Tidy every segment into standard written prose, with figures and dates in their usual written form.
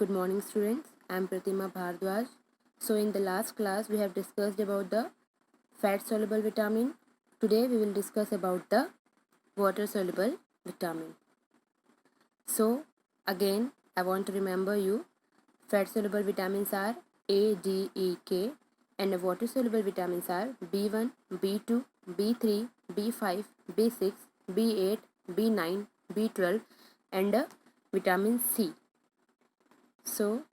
Good morning, students. I am Pratima Bhardwaj. So in the last class we have discussed about the fat soluble vitamin. Today we will discuss about the water soluble vitamin. So again I want to remember you, fat soluble vitamins are A, D, E, K, and the water soluble vitamins are B1, B2, B3, B5, B6, B8, B9, B12, and vitamin C. So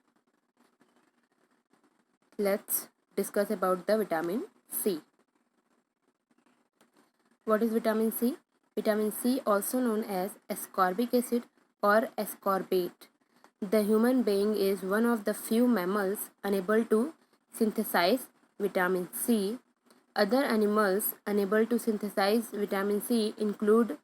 let's discuss about the vitamin C. What is vitamin C? Vitamin C, also known as ascorbic acid or ascorbate. The human being is one of the few mammals unable to synthesize vitamin C. Other animals unable to synthesize vitamin C include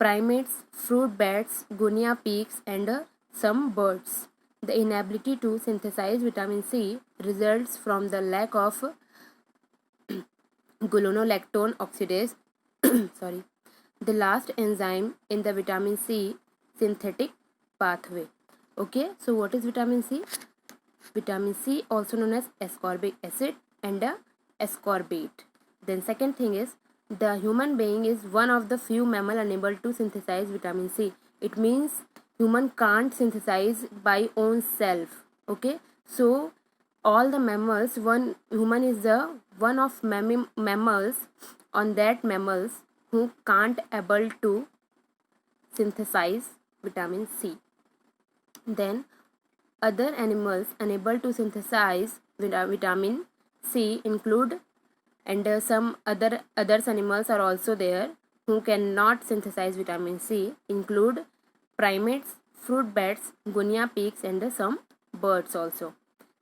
primates, fruit bats, guinea pigs, and some birds. The inability to synthesize vitamin C results from the lack of gulonolactone oxidase, sorry, the last enzyme in the vitamin C synthetic pathway. Okay, so what is vitamin C? Vitamin C, also known as ascorbic acid and ascorbate. Then second thing is, the human being is one of the few mammal unable to synthesize vitamin C. It means human can't synthesize by own self. Okay, so all the mammals, one human is the one of mammals on that mammals who can't able to synthesize vitamin C. Then other animals unable to synthesize vitamin C include, and some others animals are also there who cannot synthesize vitamin C include primates, fruit bats, guinea pigs, and some birds also.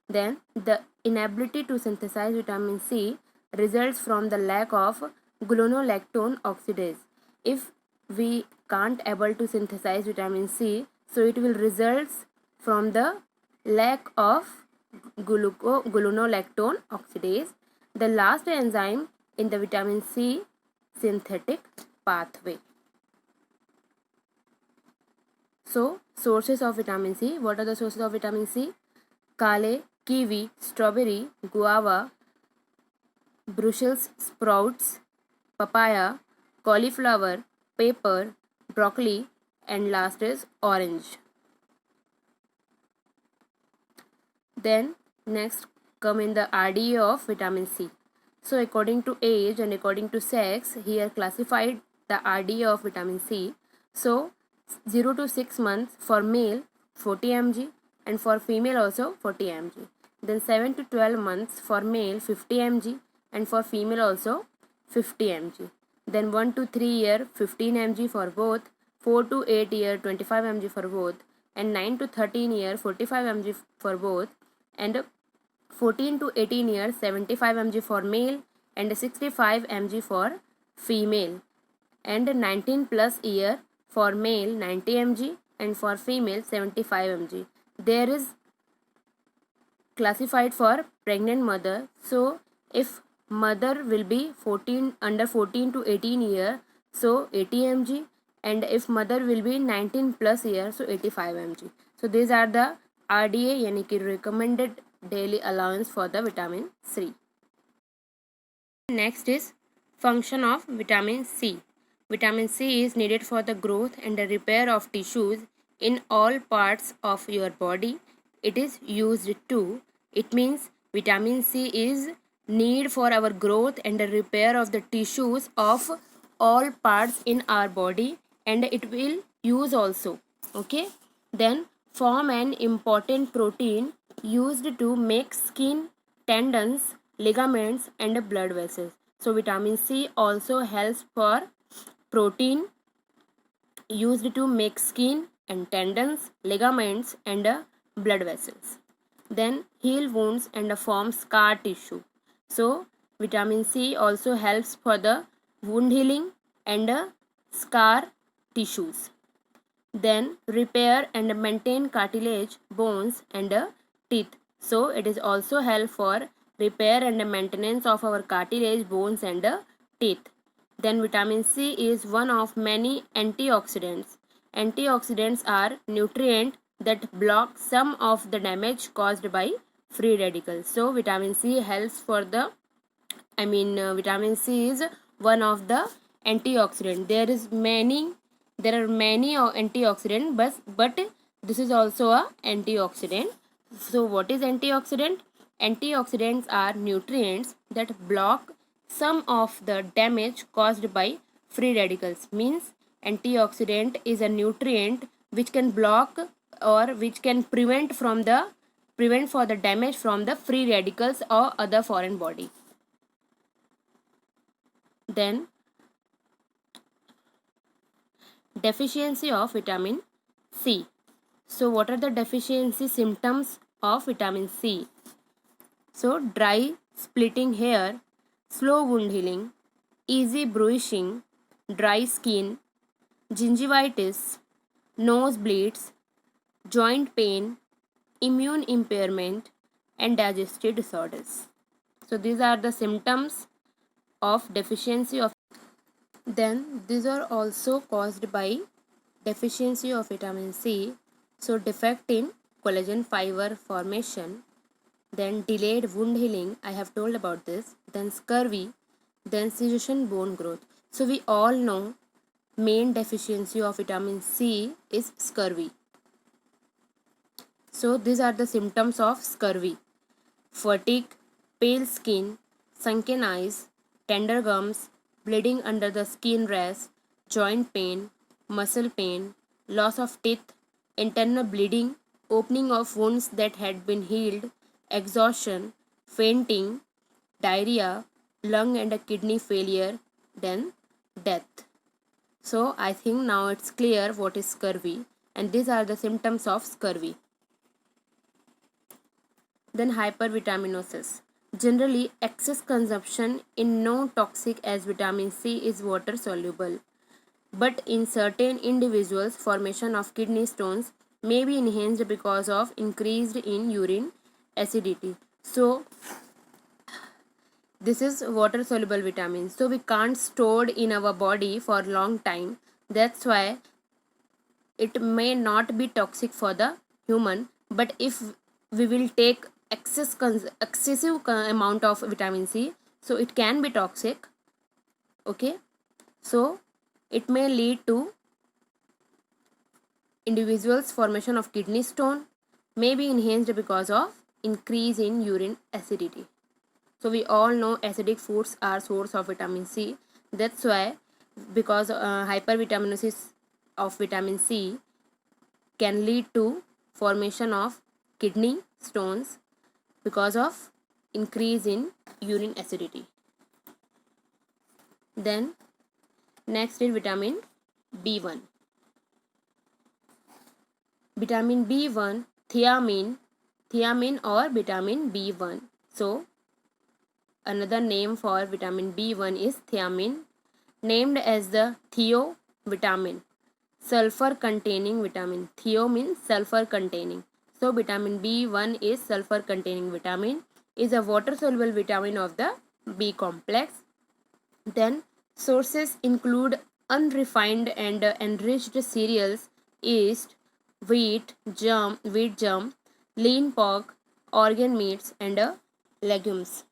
Then the inability to synthesize vitamin C results from the lack of gulonolactone oxidase. If we can't able to synthesize vitamin C, so it will result from the lack of gulonolactone oxidase, the last enzyme in the vitamin C synthetic pathway. So sources of vitamin C. What are the sources of vitamin C? Kale, kiwi, strawberry, guava, Brussels sprouts, papaya, cauliflower, pepper, broccoli, and last is orange. Then next come in the RDA of vitamin C. So according to age and according to sex, here classified the RDA of vitamin C. So 0 to 6 months for male 40 mg and for female also 40 mg. Then 7 to 12 months for male 50 mg and for female also 50 mg. Then 1 to 3 year 15 mg for both, 4 to 8 year 25 mg for both, and 9 to 13 year 45 mg for both, and 14 to 18 years 75 mg for male and 65 mg for female, and 19 plus year for male 90 mg and for female 75 mg. There is classified for pregnant mother. So if mother will be under 14 to 18 year, so 80 mg, and if mother will be 19 plus year, so 85 mg. So these are the RDA यानी कि recommended daily allowance for the vitamin C. Next is function of vitamin C. Vitamin C is needed for the growth and the repair of tissues in all parts of your body. It is used to. It means vitamin C is need for our growth and the repair of the tissues of all parts in our body, and it will use also. Okay. Then form an important protein used to make skin, tendons, ligaments, and blood vessels. So vitamin C also helps for protein used to make skin and tendons, ligaments, and blood vessels. Then heal wounds and form scar tissue. So vitamin C also helps for the wound healing and scar tissues. Then repair and maintain cartilage, bones, and teeth. So it is also help for repair and maintenance of our cartilage, bones, and teeth. Then vitamin C is one of many antioxidants. Antioxidants are nutrient that block some of the damage caused by free radicals. So vitamin C helps for the, vitamin C is one of the antioxidant. There are many antioxidant, but this is also a antioxidant. So what is antioxidant? Antioxidants are nutrients that block some of the damage caused by free radicals. Means antioxidant is a nutrient which can block or which can prevent for the damage from the free radicals or other foreign body. Then deficiency of vitamin C. So what are the deficiency symptoms of vitamin C? So dry splitting hair, slow wound healing, easy bruising, dry skin, gingivitis, nosebleeds, joint pain, immune impairment, and digestive disorders. So these are the symptoms of deficiency of. Then these are also caused by deficiency of vitamin C. So defect in collagen fiber formation, then delayed wound healing, I have told about this, then scurvy, then cessation bone growth. So we all know main deficiency of vitamin C is scurvy. So these are the symptoms of scurvy: fatigue, pale skin, sunken eyes, tender gums, bleeding under the skin rash, joint pain, muscle pain, loss of teeth, internal bleeding, opening of wounds that had been healed, exhaustion, fainting, diarrhea, lung and a kidney failure, then death. So I think now it's clear what is scurvy, and these are the symptoms of scurvy. Then hypervitaminosis. Generally, excess consumption in no toxic as vitamin C is water soluble. But in certain individuals, formation of kidney stones may be enhanced because of increased in urine acidity. So this is water soluble vitamin. So we can't store it in our body for long time. That's why it may not be toxic for the human, but if we will take excessive amount of vitamin C, so it can be toxic. Okay, so it may lead to individuals formation of kidney stone, may be enhanced because of increase in urine acidity. So we all know acidic foods are source of vitamin C. That's why, because hypervitaminosis of vitamin C can lead to formation of kidney stones because of increase in urine acidity. Then next is vitamin B1. Vitamin B1, thiamine or vitamin B1. So another name for vitamin B1 is thiamine, named as the thiovitamin, sulfur containing vitamin. Thio means sulfur containing. So vitamin B1 is sulfur containing vitamin, is a water soluble vitamin of the B complex. Then sources include unrefined and enriched cereals, yeast, wheat germ, lean pork, organ meats, and legumes.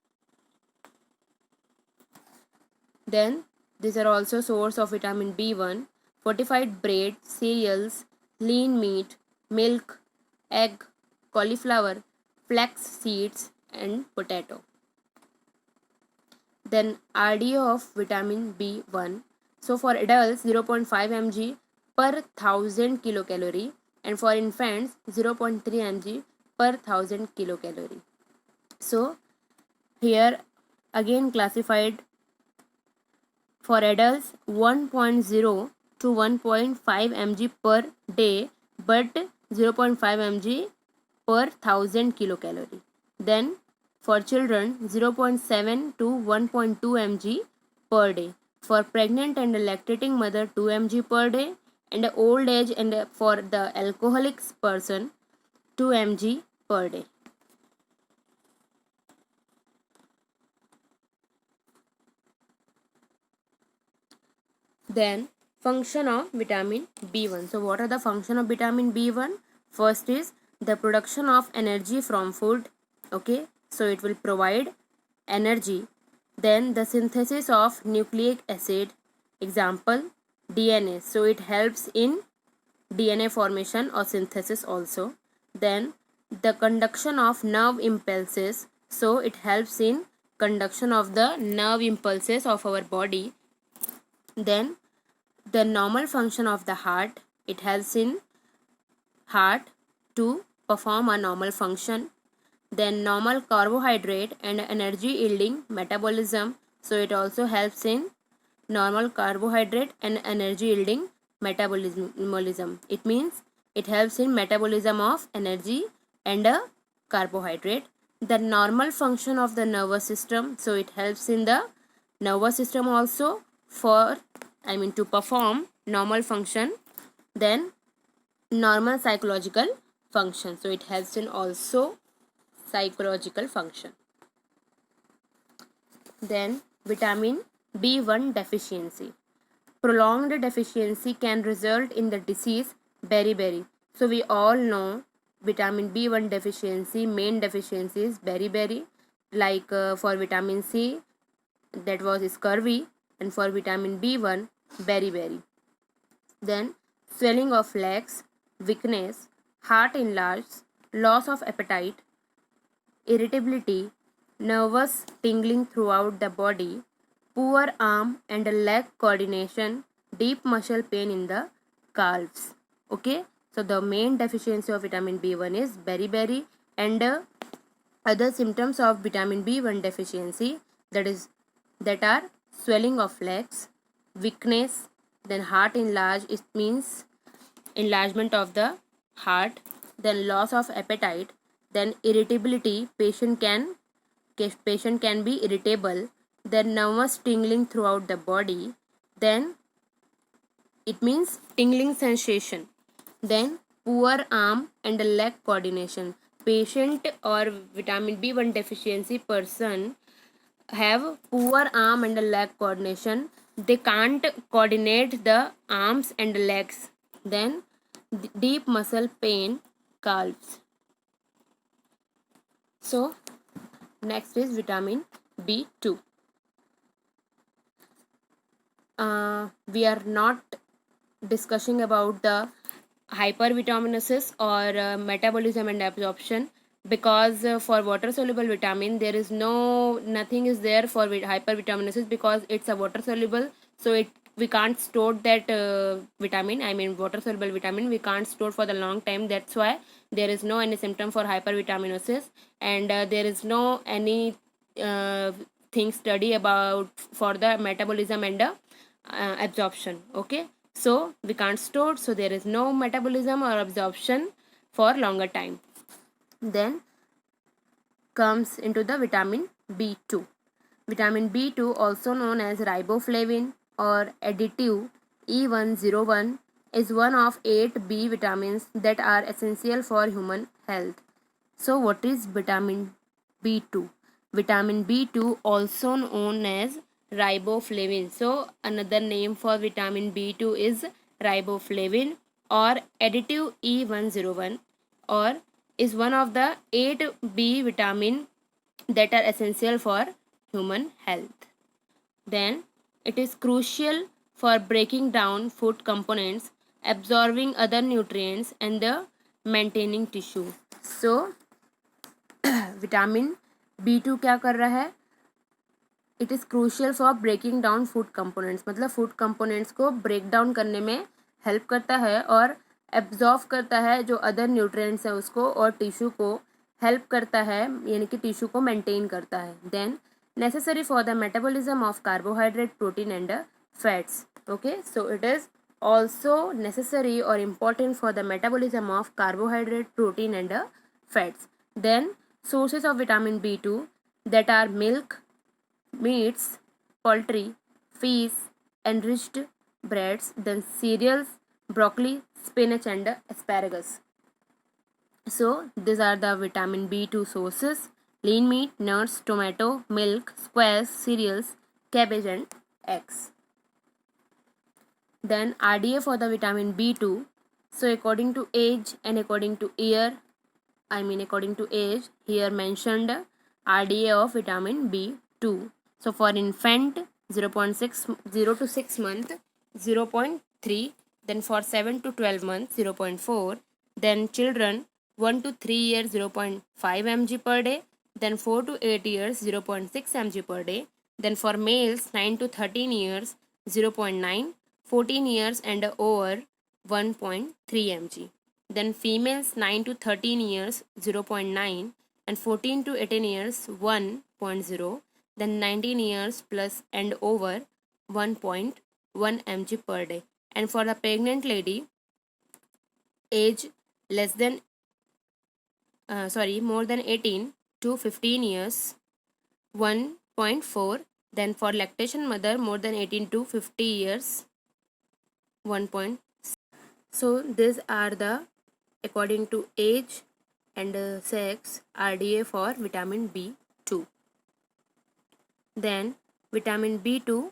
Then these are also source of vitamin B1: fortified bread, cereals, lean meat, milk, egg, cauliflower, flax seeds, and potato. Then RDO of vitamin B1. So for adults 0.5 mg per 1000 kilocalorie, and for infants 0.3 mg per 1000 kilocalorie. So here again classified for adults 1.0 to 1.5 mg per day, but 0.5 mg per 1000 kilocalorie. Then for children 0.7 to 1.2 mg per day. For pregnant and lactating mother 2 mg per day, and old age and for the alcoholic person 2 mg per day. Then function of vitamin B1. So what are the function of vitamin B1? First is the production of energy from food. Okay, so it will provide energy. Then the synthesis of nucleic acid, example DNA, so it helps in DNA formation or synthesis also. Then the conduction of nerve impulses, so it helps in conduction of the nerve impulses of our body. Then the normal function of the heart, it helps in heart to perform a normal function. Then normal carbohydrate and energy yielding metabolism, so it also helps in normal carbohydrate and energy yielding metabolism. It means it helps in metabolism of energy and a carbohydrate. The normal function of the nervous system, so it helps in the nervous system also to perform normal function. Then normal psychological function, so it helps in also psychological function. Then vitamin B1 deficiency. Prolonged deficiency can result in the disease beriberi. So we all know vitamin B1 deficiency, main deficiency is beriberi. Like for vitamin C, that was scurvy, and for vitamin B1, beriberi. Then swelling of legs, weakness, heart enlarged, loss of appetite, irritability, nervous tingling throughout the body, poor arm and leg coordination, deep muscle pain in the calves. Okay, so the main deficiency of vitamin B1 is beriberi, and other symptoms of vitamin B1 deficiency, that are swelling of legs, weakness, then heart enlarged, it means enlargement of the heart, then loss of appetite, then irritability, patient can be irritable, then nervous tingling throughout the body, then it means tingling sensation, then poor arm and leg coordination. Patient or vitamin B1 deficiency person have poor arm and leg coordination, they can't coordinate the arms and legs. Then deep muscle pain, calves. So next is vitamin B2. We are not discussing about the hypervitaminosis or metabolism and absorption, because for water soluble vitamin there is nothing is there for hypervitaminosis, because it's a water soluble, so we can't store that vitamin, water soluble vitamin we can't store for the long time. That's why there is no any symptom for hypervitaminosis, and there is no any thing study about for the metabolism and absorption. Okay, so we can't store, so there is no metabolism or absorption for longer time. Then comes into the vitamin B2. Vitamin B2, also known as riboflavin or additive E101, is one of 8 B vitamins that are essential for human health. So what is vitamin B2? Vitamin B2, also known as riboflavin. So another name for vitamin B2 is riboflavin or additive E101, or is one of the 8 B vitamin that are essential for human health. Then it is crucial for breaking down food components, absorbing other nutrients, and the maintaining tissue. So vitamin B2 क्या कर रहा है? It is crucial for breaking down food components, मतलब food components को break down करने में help करता है और एब्जॉर्व करता है जो अदर न्यूट्रिएंट्स है उसको, और टिश्यू को हेल्प करता है, यानी कि टिश्यू को मेंटेन करता है. Then necessary for the metabolism of carbohydrate, protein and fats. Okay, so it is also necessary or important for the metabolism of carbohydrate, protein and fats. Then sources of vitamin B2, that are milk, meats, poultry, fish, enriched breads, then cereals, broccoli, spinach and asparagus. So these are the vitamin B2 sources: lean meat, nuts, tomato, milk, squash, cereals, cabbage and eggs. Then RDA for the vitamin B2, So according to age and according to year, according to age, here mentioned RDA of vitamin B2. So for infant 0.0 to 6 month 0.3, then for 7 to 12 months 0.4, then children 1 to 3 years 0.5 mg per day, then 4 to 8 years 0.6 mg per day, then for males 9 to 13 years 0.9, 14 years and over 1.3 mg. Then females 9 to 13 years 0.9, and 14 to 18 years 1.0, then 19 years plus and over 1.1 mg per day. And for the pregnant lady, age less than more than 18 to 15 years 1.4, then for lactation mother more than 18 to 50 years 1. So these are the according to age and sex RDA for vitamin B2. Then vitamin B2,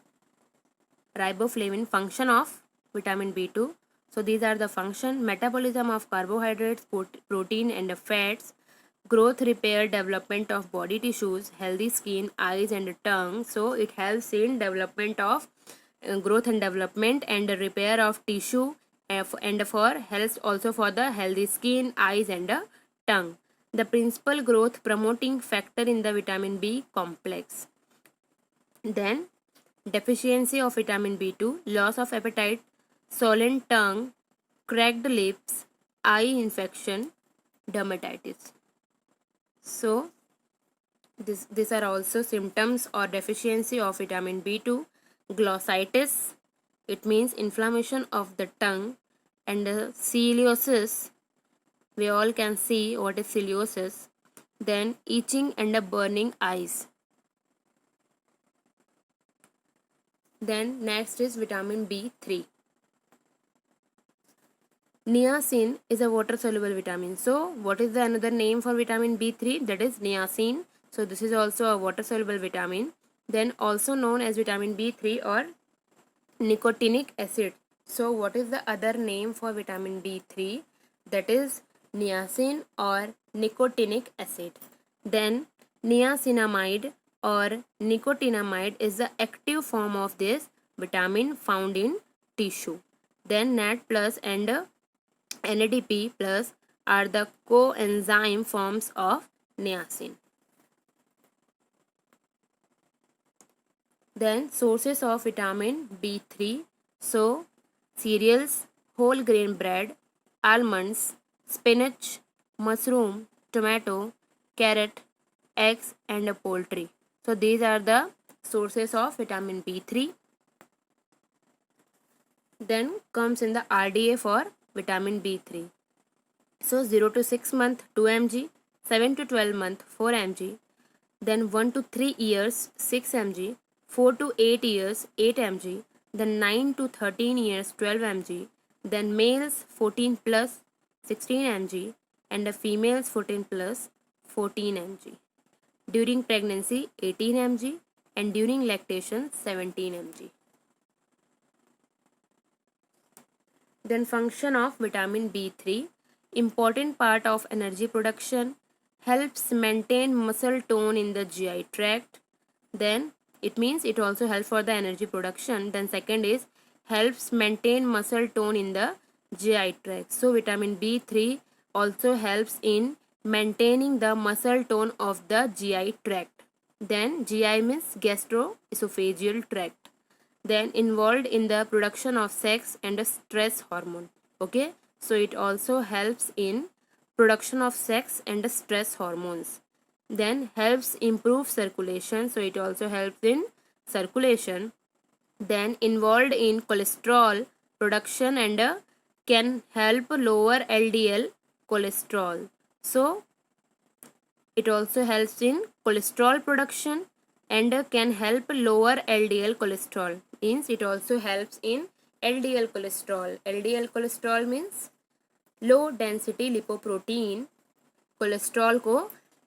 riboflavin, function of vitamin B2. So these are the function: metabolism of carbohydrates, protein and fats, growth, repair, development of body tissues, healthy skin, eyes and tongue. So it helps in development of growth and development and repair of tissue, and for health also for the healthy skin, eyes and tongue. The principal growth promoting factor in the vitamin B complex. Then deficiency of vitamin B2, loss of appetite, swollen tongue, cracked lips, eye infection, dermatitis. So these are also symptoms or deficiency of vitamin B2. Glossitis, it means inflammation of the tongue, and ciliasis, we all can see what is ciliasis. Then itching and burning eyes. Then next is vitamin B3. Niacin is a water soluble vitamin. So what is the another name for vitamin B3? That is niacin. So this is also a water soluble vitamin. Then also known as vitamin B3 or nicotinic acid. So what is the other name for vitamin B3? That is niacin or nicotinic acid. Then niacinamide or nicotinamide is the active form of this vitamin found in tissue. Then NAD plus and NADP plus are the coenzyme forms of niacin. Then sources of vitamin B3. So cereals, whole grain bread, almonds, spinach, mushroom, tomato, carrot, eggs and poultry. So these are the sources of vitamin B3. Then comes in the RDA for vitamin B3. So 0 to 6 month 2 mg, 7 to 12 month 4 mg, then 1 to 3 years 6 mg, 4 to 8 years 8 mg, then 9 to 13 years 12 mg, then males 14 plus 16 mg and the females 14 plus 14 mg. During pregnancy 18 mg and during lactation 17 mg. Then function of vitamin B3, important part of energy production, helps maintain muscle tone in the GI tract. Then it means it also helps for the energy production. Then second is helps maintain muscle tone in the GI tract. So vitamin B3 also helps in maintaining the muscle tone of the GI tract. Then GI means gastroesophageal tract. Then involved in the production of sex and a stress hormone. Okay, so it also helps in production of sex and stress hormones. Then helps improve circulation, so it also helps in circulation. Then involved in cholesterol production and can help lower LDL cholesterol. So it also helps in cholesterol production and can help lower LDL cholesterol. Means it also helps in LDL cholesterol. LDL cholesterol means low density lipoprotein cholesterol को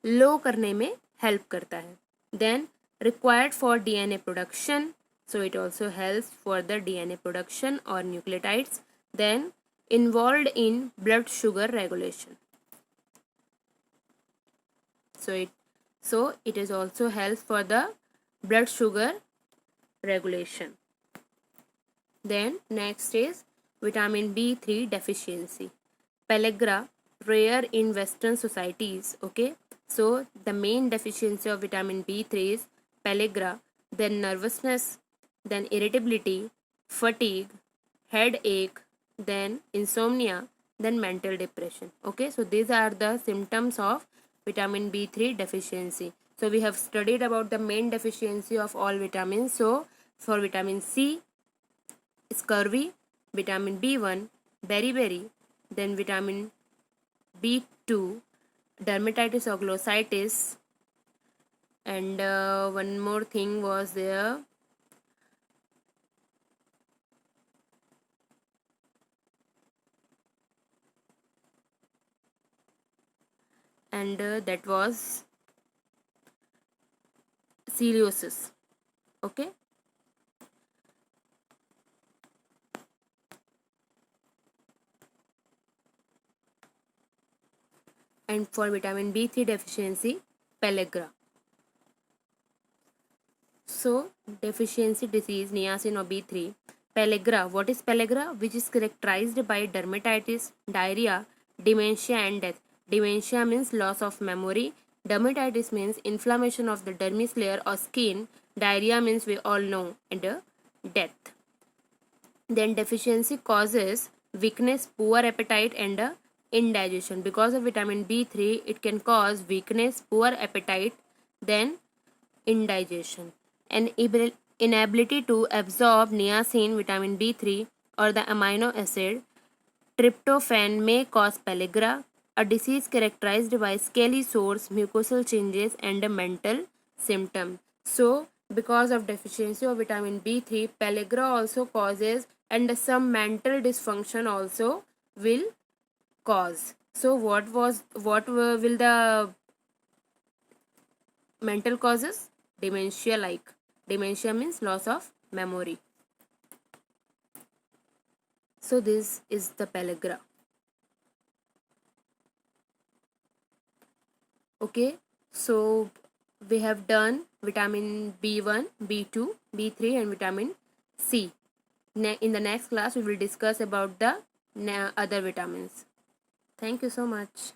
low करने में help करता है. Then required for DNA production, so it also helps for the DNA production or nucleotides. Then involved in blood sugar regulation. So it is also helps for the blood sugar regulation. Then next is vitamin B3 deficiency. Pellagra, rare in Western societies. Okay, so the main deficiency of vitamin B3 is pellagra, then nervousness, then irritability, fatigue, headache, then insomnia, then mental depression. Okay, so these are the symptoms of vitamin B3 deficiency. So we have studied about the main deficiency of all vitamins. So for vitamin C, scurvy, vitamin B1, beriberi, then vitamin B2, dermatitis or glossitis, and one more thing was there. And that was cirrhosis. Okay. And for vitamin B3 deficiency, pellagra. So deficiency disease, niacin or B3. Pellagra. What is pellagra? Which is characterized by dermatitis, diarrhea, dementia and death. Dementia means loss of memory. Dermatitis means inflammation of the dermis layer or skin. Diarrhea means we all know, and death. Then deficiency causes weakness, poor appetite and indigestion. Because of vitamin B3, it can cause weakness, poor appetite, then indigestion. And inability to absorb niacin, vitamin B3 or the amino acid tryptophan may cause pellagra, a disease characterized by scaly sores, mucosal changes and a mental symptom. So because of deficiency of vitamin B3, pellagra also causes, and some mental dysfunction also will cause. So what will the mental causes? Dementia, like dementia means loss of memory. So this is the pellagra. Okay, so we have done vitamin B1, B2, B3 and vitamin C. In the next class we will discuss about the other vitamins. Thank you so much.